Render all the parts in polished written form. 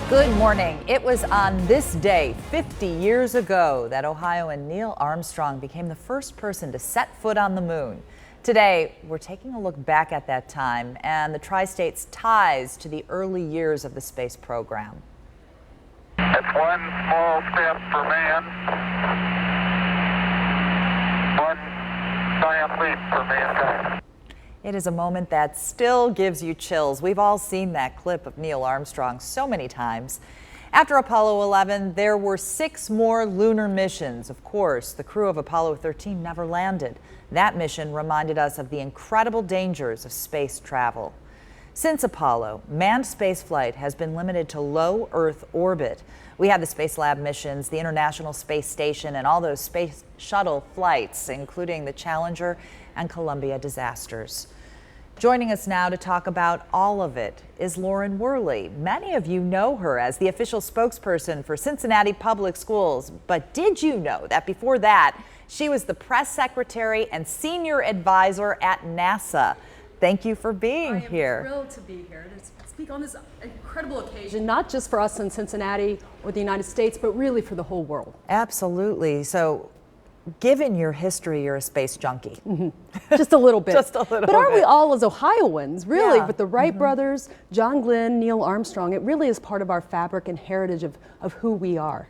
Good morning. It was on this day 50 years ago that Ohioan Neil Armstrong became the first person to set foot on the moon. Today, we're taking a look back at that time and the tri-state's ties to the early years of the space program. It's one small step for man, one giant leap for mankind. It is a moment that still gives you chills. We've all seen that clip of Neil Armstrong so many times. After Apollo 11, there were 6 more lunar missions. Of course, the crew of Apollo 13 never landed. That mission reminded us of the incredible dangers of space travel. Since Apollo, manned spaceflight has been limited to low Earth orbit. We had the Space Lab missions, the International Space Station, and all those space shuttle flights, including the Challenger and Columbia disasters. Joining us now to talk about all of it is Lauren Worley. Many of you know her as the official spokesperson for Cincinnati Public Schools, but did you know that before that, she was the press secretary and senior advisor at NASA? Thank you for being here. I am thrilled to be here to speak on this incredible occasion, not just for us in Cincinnati or the United States, but really for the whole world. Absolutely. So, given your history, you're a space junkie. Just a little bit. Just a little But aren't bit. we all as Ohioans, really, Yeah. with the Wright brothers, John Glenn, Neil Armstrong? It really is part of our fabric and heritage of who we are.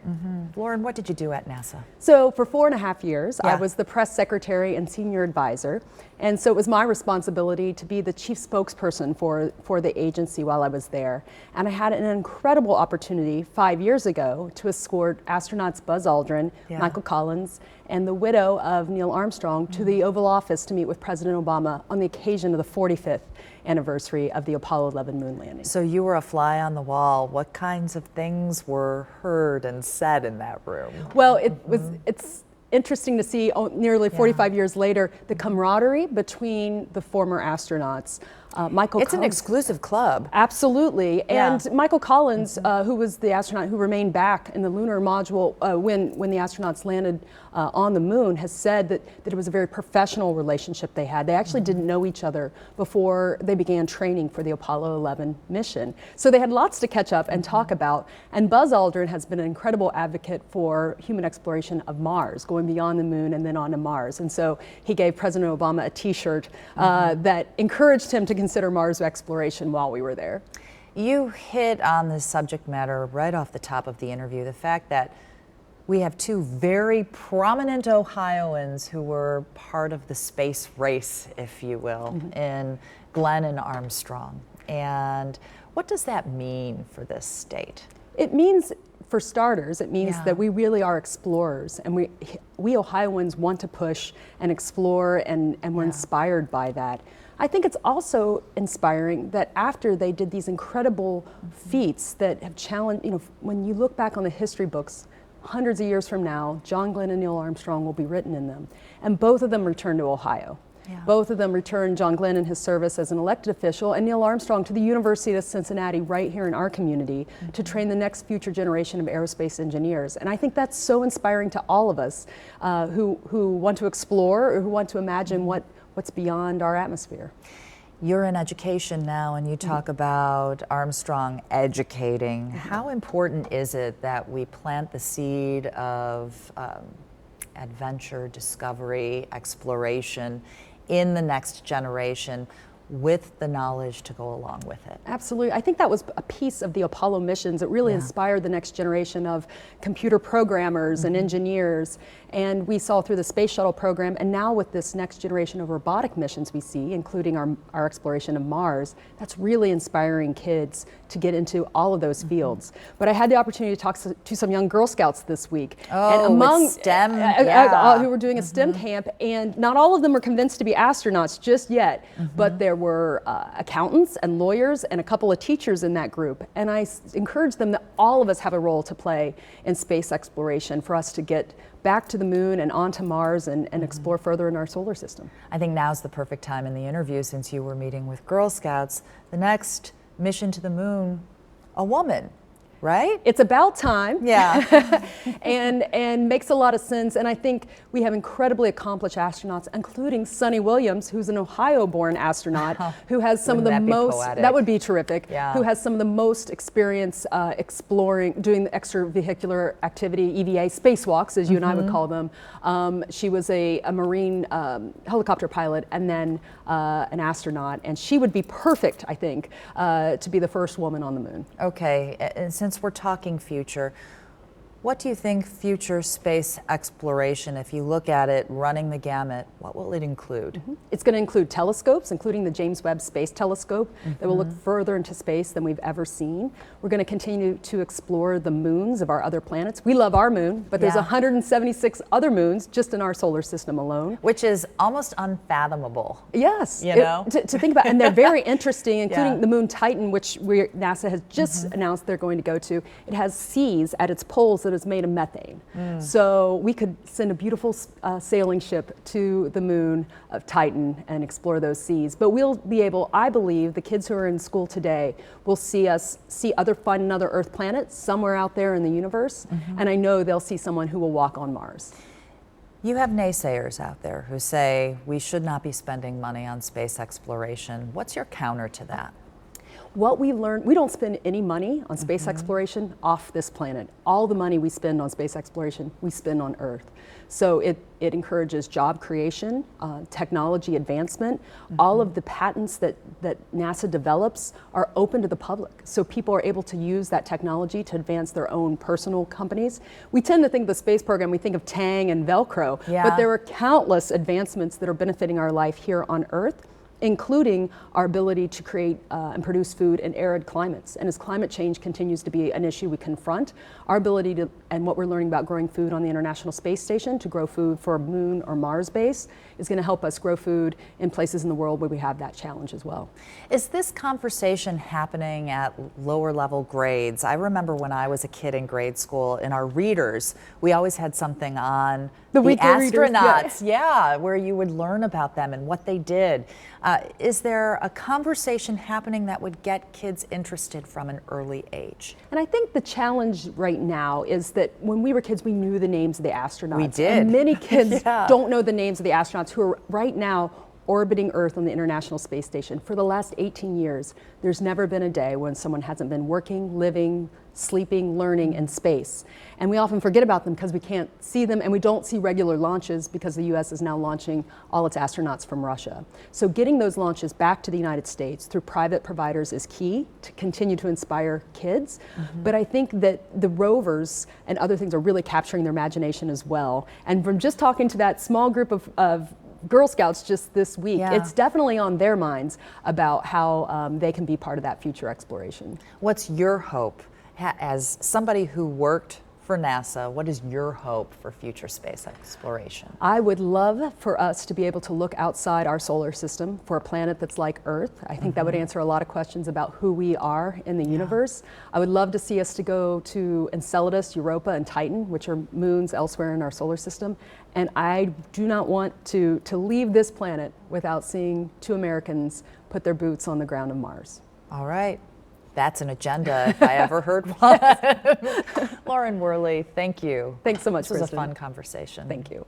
Lauren, what did you do at NASA? So for 4.5 years, I Yeah. was the press secretary and senior advisor. And so it was my responsibility to be the chief spokesperson for the agency while I was there. And I had an incredible opportunity 5 years ago to escort astronauts Buzz Aldrin, Yeah. Michael Collins, and the widow of Neil Armstrong to the Oval Office to meet with President Obama on the occasion of the 45th anniversary of the Apollo 11 moon landing. So you were a fly on the wall. What kinds of things were heard and said in that room? Well, it's interesting to see nearly 45 years later the camaraderie between the former astronauts. Michael It's an Collins, exclusive club. absolutely, Yeah. and Michael Collins, who was the astronaut who remained back in the lunar module when the astronauts landed on the moon, has said that it was a very professional relationship they had. They actually didn't know each other before they began training for the Apollo 11 mission. So they had lots to catch up and talk about. And Buzz Aldrin has been an incredible advocate for human exploration of Mars, going beyond the moon and then on to Mars. And so he gave President Obama a T-shirt that encouraged him to consider Mars exploration while we were there. You hit on this subject matter right off the top of the interview, the fact that we have 2 very prominent Ohioans who were part of the space race, if you will, in Glenn and Armstrong. And what does that mean for this state? It means, for starters, it means Yeah. that we really are explorers, and we Ohioans want to push and explore, and we're inspired by that. I think it's also inspiring that after they did these incredible feats that have challenged, when you look back on the history books, hundreds of years from now, John Glenn and Neil Armstrong will be written in them. And both of them returned to Ohio. Yeah. Both of them returned, John Glenn in his service as an elected official, and Neil Armstrong to the University of Cincinnati right here in our community to train the next future generation of aerospace engineers. And I think that's so inspiring to all of us who want to explore or who want to imagine what's beyond our atmosphere. You're in education now, and you talk about Armstrong educating. How important is it that we plant the seed of adventure, discovery, exploration in the next generation with the knowledge to go along with it? Absolutely. I think that was a piece of the Apollo missions. It really inspired the next generation of computer programmers and engineers. And we saw through the space shuttle program, and now with this next generation of robotic missions we see, including our exploration of Mars, that's really inspiring kids to get into all of those fields. But I had the opportunity to talk to some young Girl Scouts this week. Oh, and among with STEM, who were doing a STEM camp, and not all of them were convinced to be astronauts just yet, but there were accountants and lawyers and a couple of teachers in that group. And I encouraged them that all of us have a role to play in space exploration for us to get back to the moon and onto Mars and explore further in our solar system. I think now's the perfect time in the interview, since you were meeting with Girl Scouts. The next mission to the moon, a woman. right? It's about time. Yeah. and makes a lot of sense. And I think we have incredibly accomplished astronauts, including Sonny Williams, who's an Ohio-born astronaut, who has some of the Wouldn't that be most, poetic? that would be terrific, Yeah. who has some of the most experience exploring, doing the extravehicular activity, EVA, spacewalks, as you and I would call them. She was a Marine helicopter pilot and then an astronaut, and she would be perfect, I think, to be the first woman on the moon. Okay, and since we're talking future, what do you think future space exploration, if you look at it running the gamut, what will it include? It's going to include telescopes, including the James Webb Space Telescope, that will look further into space than we've ever seen. We're going to continue to explore the moons of our other planets. We love our moon, but there's Yeah. 176 other moons just in our solar system alone. Which is almost unfathomable. Yes, You know? to think about, and they're very interesting, including Yeah. the moon Titan, which NASA has just announced they're going to go to. It has seas at its poles that is made of methane. So we could send a beautiful sailing ship to the moon of Titan and explore those seas. But we'll be able, I believe, the kids who are in school today will find another Earth planet somewhere out there in the universe. And I know they'll see someone who will walk on Mars. You have naysayers out there who say we should not be spending money on space exploration. What's your counter to that? What we learned, we don't spend any money on space exploration off this planet. All the money we spend on space exploration, we spend on Earth. So it encourages job creation, technology advancement. All of the patents that NASA develops are open to the public. So people are able to use that technology to advance their own personal companies. We tend to think of the space program, we think of Tang and Velcro, Yeah. but there are countless advancements that are benefiting our life here on Earth, including our ability to create and produce food in arid climates. And as climate change continues to be an issue we confront, our ability to, and what we're learning about growing food on the International Space Station, to grow food for a moon or Mars base, is going to help us grow food in places in the world where we have that challenge as well. Is this conversation happening at lower level grades? I remember when I was a kid in grade school, in our readers, we always had something on the weekly readers, astronauts, yeah, where you would learn about them and what they did. Is there a conversation happening that would get kids interested from an early age? And I think the challenge right now is that when we were kids, we knew the names of the astronauts. We did. And many kids Yeah. don't know the names of the astronauts who are right now orbiting Earth on the International Space Station. For the last 18 years, there's never been a day when someone hasn't been working, living, sleeping, learning in space. And we often forget about them because we can't see them, and we don't see regular launches because the US is now launching all its astronauts from Russia. So getting those launches back to the United States through private providers is key to continue to inspire kids. But I think that the rovers and other things are really capturing their imagination as well. And from just talking to that small group of Girl Scouts just this week, Yeah. it's definitely on their minds about how they can be part of that future exploration. What's your hope? As somebody who worked for NASA, what is your hope for future space exploration? I would love for us to be able to look outside our solar system for a planet that's like Earth. I think that would answer a lot of questions about who we are in the universe. I would love to see us to go to Enceladus, Europa, and Titan, which are moons elsewhere in our solar system. And I do not want to leave this planet without seeing 2 Americans put their boots on the ground of Mars. All right. That's an agenda if I ever heard one. Lauren Worley, thank you. Thanks so much, This was a Kristen. fun conversation. Thank you.